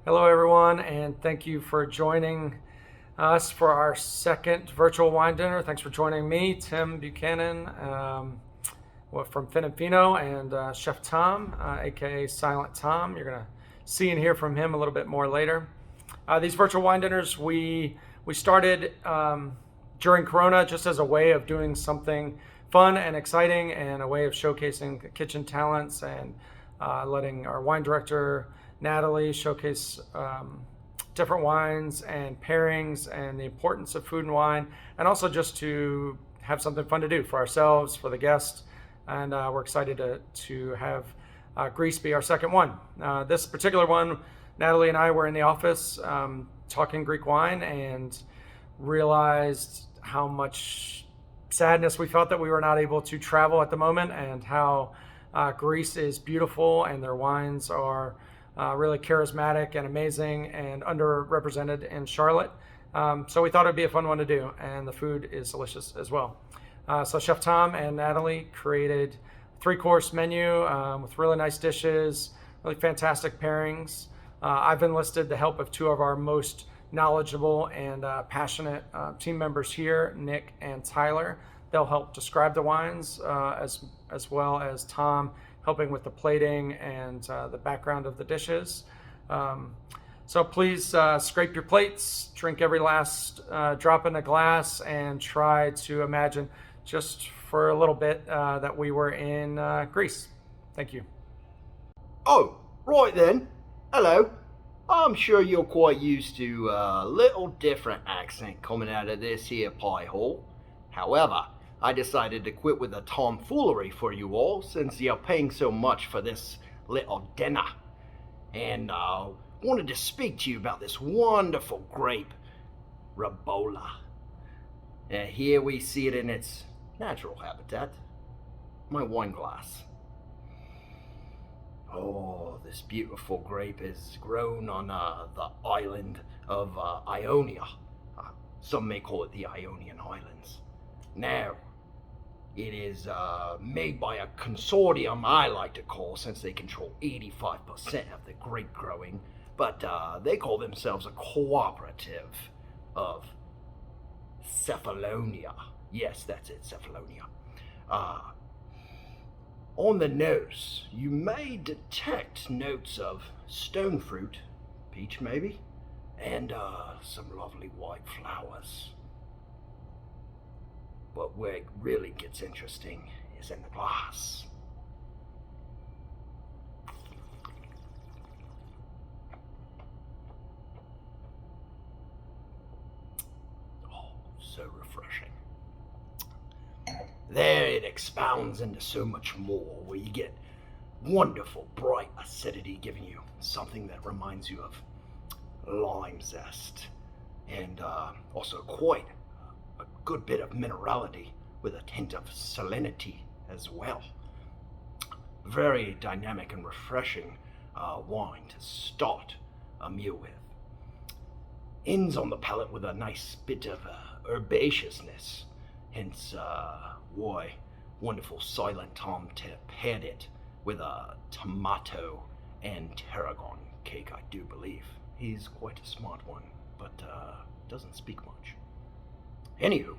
Hello, everyone, and thank you for joining us for our second virtual wine dinner. Thanks for joining me, Tim Buchanan, from Fino, and Chef Tom, aka Silent Tom. You're gonna see and hear from him a little bit more later. These virtual wine dinners we started during Corona just as a way of doing something fun and exciting, and a way of showcasing kitchen talents and letting our wine director Natalie showcase different wines and pairings and the importance of food and wine, and also just to have something fun to do for ourselves, for the guests. And we're excited to have Greece be our second one. This particular one, Natalie and I were in the office talking Greek wine and realized how much sadness we felt that we were not able to travel at the moment, and how Greece is beautiful and their wines are really charismatic and amazing and underrepresented in Charlotte. So we thought it'd be a fun one to do, and the food is delicious as well. So Chef Tom and Natalie created a three-course menu with really nice dishes, really fantastic pairings. I've enlisted the help of two of our most knowledgeable and passionate team members here, Nick and Tyler. They'll help describe the wines as well as Tom helping with the plating and the background of the dishes. So please scrape your plates, drink every last drop in the glass, and try to imagine just for a little bit that we were in Greece. Thank you. Oh, right then. Hello. I'm sure you're quite used to a little different accent coming out of this here pie hole. However, I decided to quit with the tomfoolery for you all since you're paying so much for this little dinner. And wanted to speak to you about this wonderful grape, Rabola. Here we see it in its natural habitat, my wine glass. Oh, this beautiful grape is grown on the island of Ionia. Some may call it the Ionian Islands. Now, it is made by a consortium I like to call, since they control 85% of the grape growing, but they call themselves a cooperative of Cephalonia. Yes, that's it, Cephalonia. Uh, On the nose, you may detect notes of stone fruit, peach maybe, and some lovely white flowers. But where it really gets interesting is in the glass. Oh, so refreshing. There it expounds into so much more, where you get wonderful, bright acidity, giving you something that reminds you of lime zest, and also quite a good bit of minerality with a hint of salinity as well. Very dynamic and refreshing wine to start a meal with. Ends on the palate with a nice bit of herbaceousness, hence why wonderful Silent Tom paired it with a tomato and tarragon cake, I do believe. He's quite a smart one, but doesn't speak much. Anywho,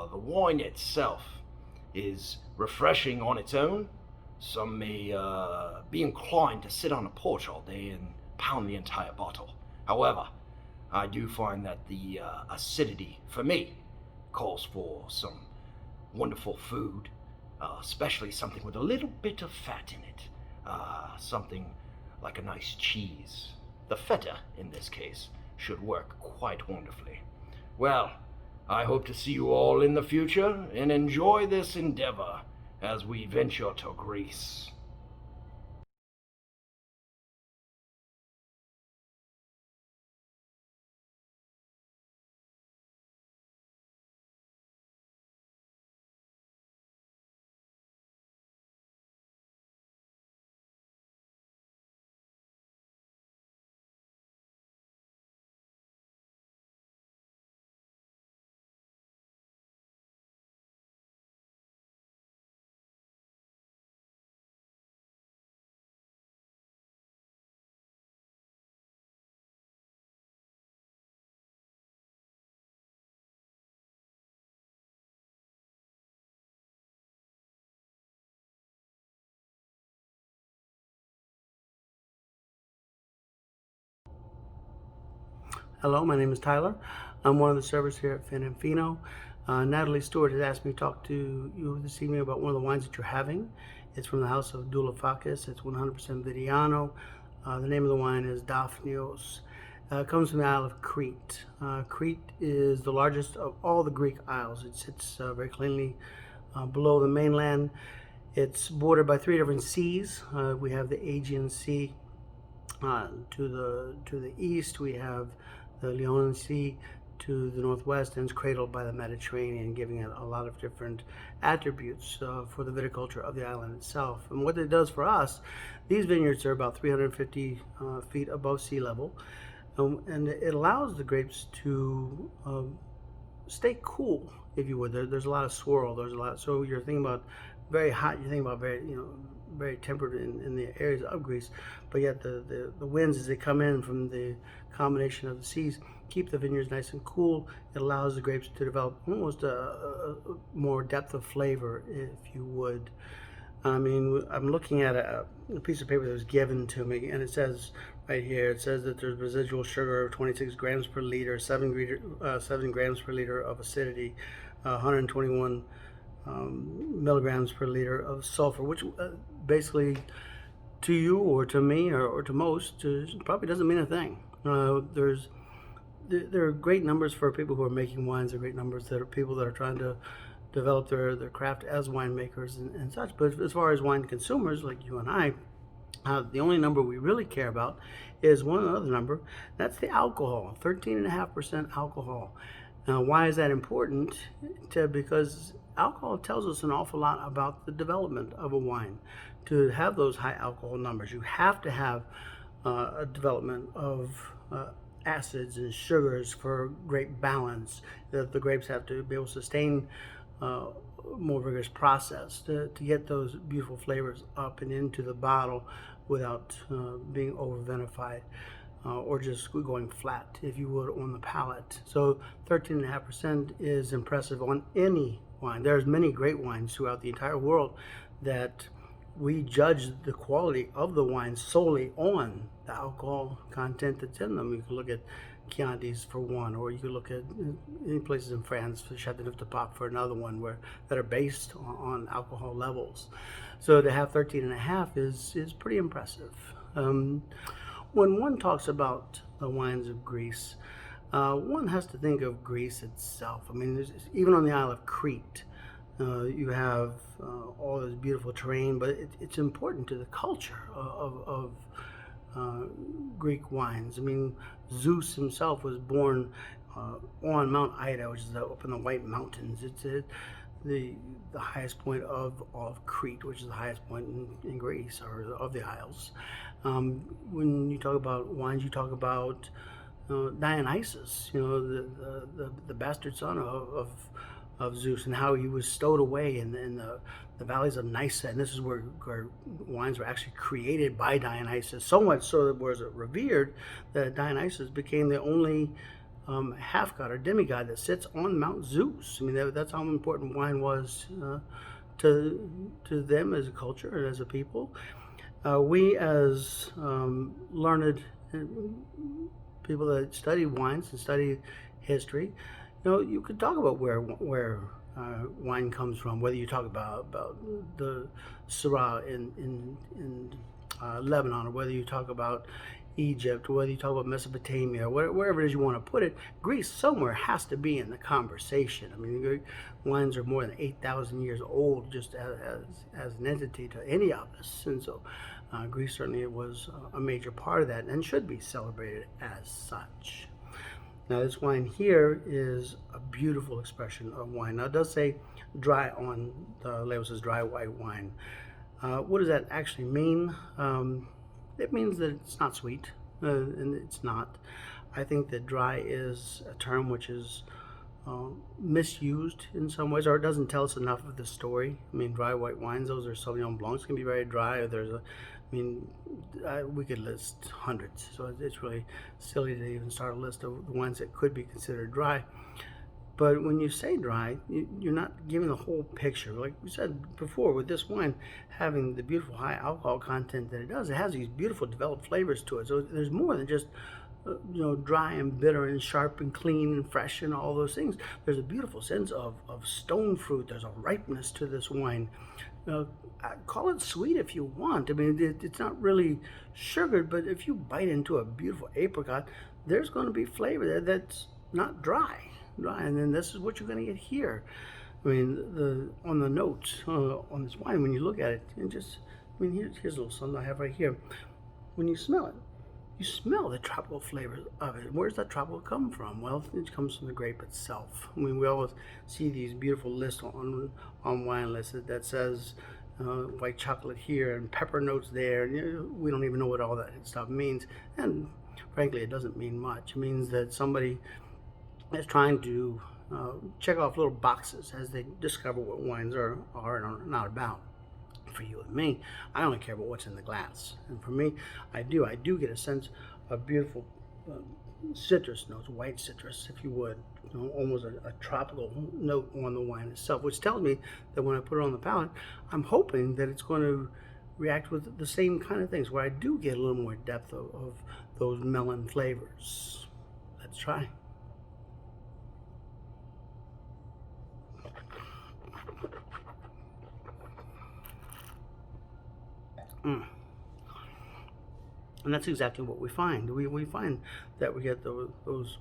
the wine itself is refreshing on its own. Some may be inclined to sit on a porch all day and pound the entire bottle. However, I do find that the acidity, for me, calls for some wonderful food, especially something with a little bit of fat in it. Something like a nice cheese. The feta, in this case, should work quite wonderfully. Well, I hope to see you all in the future and enjoy this endeavor as we venture to Greece. Hello, my name is Tyler. I'm one of the servers here at Fino. Natalie Stewart has asked me to talk to you this evening about one of the wines that you're having. It's from the house of Dulafakis. It's 100% Vidiano. The name of the wine is Daphnios. It comes from the Isle of Crete. Crete is the largest of all the Greek isles. It sits very cleanly below the mainland. It's bordered by 3 different seas. We have the Aegean Sea to the east. We have the Ionian Sea to the northwest, and it's cradled by the Mediterranean, giving it a lot of different attributes for the viticulture of the island itself. And what it does for us, these vineyards are about 350 feet above sea level, and it allows the grapes to stay cool, if you would. There's a lot of swirl. There's a lot. So you're thinking about very hot. You're thinking about very tempered in the areas of Greece, but yet the winds as they come in from the combination of the seas keep the vineyards nice and cool. It allows the grapes to develop almost a more depth of flavor, if you would. I mean, I'm looking at a piece of paper that was given to me, and it says right here, it says that there's residual sugar of 26 grams per liter, 7 grams per liter of acidity, 121 milligrams per liter of sulfur, which basically to you or to me or to most probably doesn't mean a thing. There are great numbers for people who are making wines. There are great numbers that are people that are trying to develop their craft as winemakers and such. But as far as wine consumers like you and I, the only number we really care about is one other number. That's the alcohol, 13.5% alcohol. Now, why is that important? Because alcohol tells us an awful lot about the development of a wine. To have those high alcohol numbers, you have to have a development of acids and sugars for grape balance. That the grapes have to be able to sustain more rigorous process to get those beautiful flavors up and into the bottle without being over vinified or just going flat, if you would, on the palate. So 13.5% is impressive on any wine. There's many great wines throughout the entire world that we judge the quality of the wine solely on the alcohol content that's in them. You can look at Chianti's for one, or you can look at any places in France, for Châteauneuf de Pape for another one, that are based on alcohol levels. So to have 13.5 is pretty impressive. When one talks about the wines of Greece, one has to think of Greece itself. I mean, even on the Isle of Crete, you have all this beautiful terrain, but it's important to the culture of Greek wines. I mean, Zeus himself was born on Mount Ida, which is up in the White Mountains. It's the highest point of all of Crete, which is the highest point in Greece, or of the Isles. When you talk about wines, you talk about Dionysus, the bastard son of Zeus, and how he was stowed away in the valleys of Nysa, and this is where wines were actually created by Dionysus. So much so that was revered that Dionysus became the only half-god or demigod that sits on Mount Zeus. I mean, that's how important wine was to them as a culture and as a people. We as learned people that study wines and study history, you could talk about where wine comes from, whether you talk about the Syrah in Lebanon, or whether you talk about Egypt, or whether you talk about Mesopotamia, wherever it is you want to put it. Greece somewhere has to be in the conversation. I mean, wines are more than 8,000 years old just as an entity to any of us, and so Greece certainly was a major part of that and should be celebrated as such. Now, this wine here is a beautiful expression of wine. Now, it does say dry on the label, says dry white wine. What does that actually mean? It means that it's not sweet, and it's not. I think that dry is a term which is misused in some ways, or it doesn't tell us enough of the story. I mean, dry white wines, those are Sauvignon Blancs, can be very dry. Or we could list hundreds, so it's really silly to even start a list of the wines that could be considered dry. But when you say dry, you're not giving the whole picture. Like we said before, with this wine having the beautiful high alcohol content that it does, it has these beautiful developed flavors to it. So there's more than just dry and bitter and sharp and clean and fresh and all those things. There's a beautiful sense of stone fruit. There's a ripeness to this wine. Call it sweet if you want. I mean, it's not really sugared, but if you bite into a beautiful apricot, there's going to be flavor there that's not dry. And then this is what you're going to get here. I mean, on the notes on this wine, when you look at it, and here's a little something I have right here. When you smell it, you smell the tropical flavor of it. Where's that tropical come from? Well, it comes from the grape itself. I mean, we always see these beautiful lists on wine lists that says white chocolate here and pepper notes there. We don't even know what all that stuff means. And frankly, it doesn't mean much. It means that somebody is trying to check off little boxes as they discover what wines are and are not about. For you and me, I only care about what's in the glass. And for me, I do get a sense of beautiful citrus notes, white citrus, if you would, almost a tropical note on the wine itself, which tells me that when I put it on the palate, I'm hoping that it's going to react with the same kind of things, where I do get a little more depth of those melon flavors. Let's try. And that's exactly what we find. We find that we get those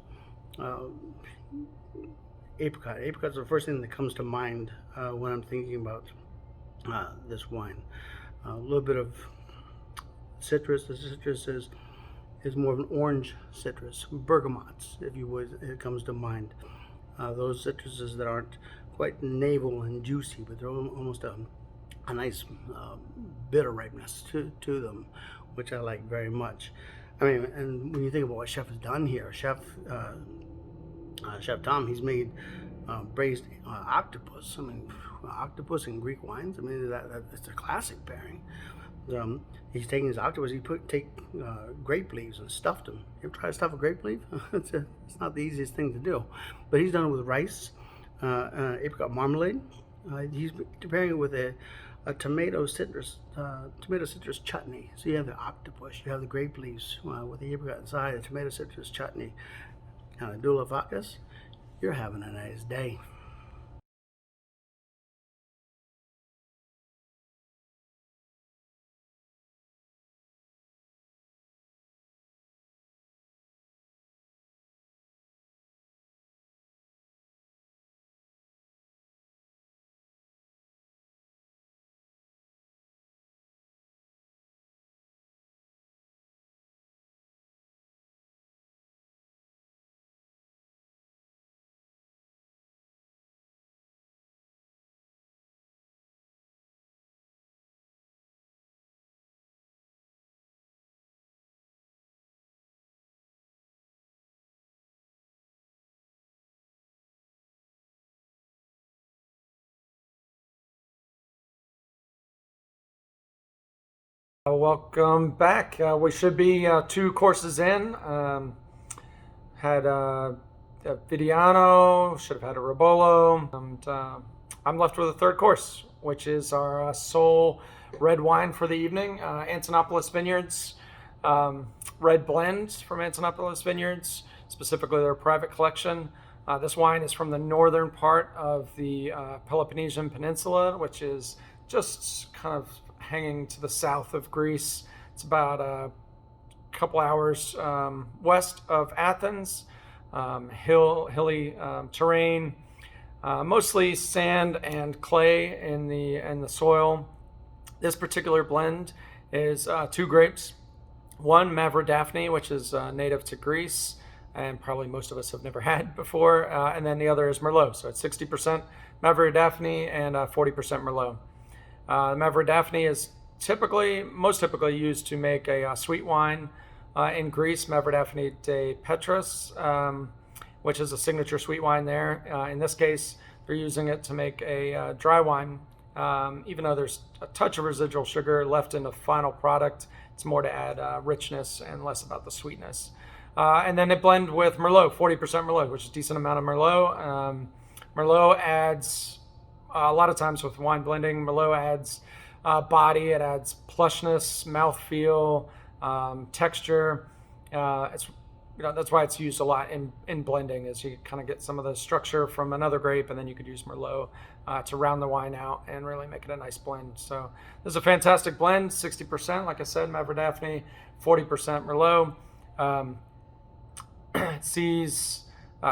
apricot. Apricots are the first thing that comes to mind when I'm thinking about this wine. A little bit of citrus. The citrus is more of an orange citrus. Bergamots, if you would, it comes to mind. Those citruses that aren't quite navel and juicy, but they're almost a nice bitter ripeness to them, which I like very much. I mean, and when you think about what Chef has done here, Chef Tom, he's made braised octopus. I mean, octopus and Greek wines. I mean, that's a classic pairing. He's taking his octopus. He take grape leaves and stuffed them. You ever try to stuff a grape leaf? It's not the easiest thing to do, but he's done it with rice, apricot marmalade. He's pairing it with a tomato citrus chutney. So you have the octopus, you have the grape leaves with the apricot inside, a tomato citrus chutney, and a dula vacas. You're having a nice day. Welcome back. We should be 2 courses in. Had a Vidiano, should have had a Ribolo, and I'm left with a 3rd course, which is our sole red wine for the evening. Antonopolis Vineyards, red blends from Antonopolis Vineyards, specifically their private collection. This wine is from the northern part of the Peloponnesian Peninsula, which is just kind of hanging to the south of Greece. It's about a couple hours west of Athens. Hilly terrain, mostly sand and clay in the soil. This particular blend is 2 grapes. One Mavrodaphne, which is native to Greece, and probably most of us have never had before, and then the other is Merlot. So it's 60% Mavrodaphne and 40% Merlot. Mavrodaphne is most typically used to make a sweet wine in Greece, Mavrodaphne de Petrus, which is a signature sweet wine there. In this case, they're using it to make a dry wine. Even though there's a touch of residual sugar left in the final product, it's more to add richness and less about the sweetness. And then they blend with Merlot, 40% Merlot, which is a decent amount of Merlot. Merlot adds, a lot of times with wine blending, Merlot adds body, it adds plushness, mouthfeel, texture. It's that's why it's used a lot in blending, is you kind of get some of the structure from another grape, and then you could use Merlot to round the wine out and really make it a nice blend. So this is a fantastic blend, 60%, like I said, Maverdaphne, 40% Merlot. It sees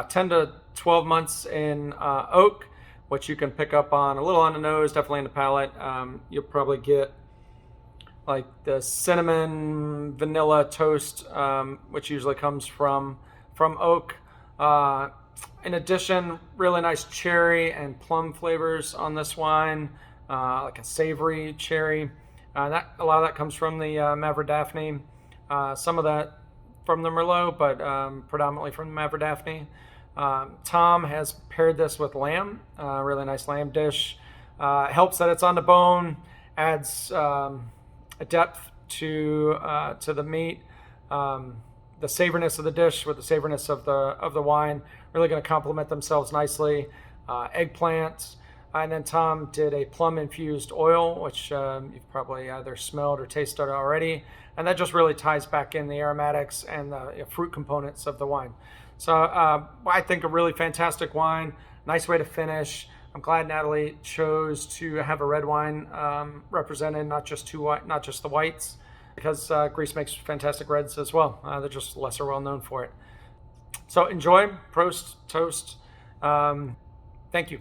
10 to 12 months in oak, which you can pick up on a little on the nose, definitely in the palate. You'll probably get like the cinnamon vanilla toast, which usually comes from oak. In addition, really nice cherry and plum flavors on this wine, like a savory cherry. A lot of that comes from the Maverdaphne. Some of that from the Merlot, but predominantly from the Maverdaphne. Tom has paired this with lamb, really nice lamb dish. Helps that it's on the bone, adds a depth to the meat. The savoriness of the dish with the savoriness of the wine really going to complement themselves nicely. Eggplant, and then Tom did a plum infused oil, which you've probably either smelled or tasted already, and that just really ties back in the aromatics and the fruit components of the wine. So I think a really fantastic wine, nice way to finish. I'm glad Natalie chose to have a red wine represented, not just the whites, because Greece makes fantastic reds as well. They're just lesser well known for it. So enjoy, prost, toast. Thank you.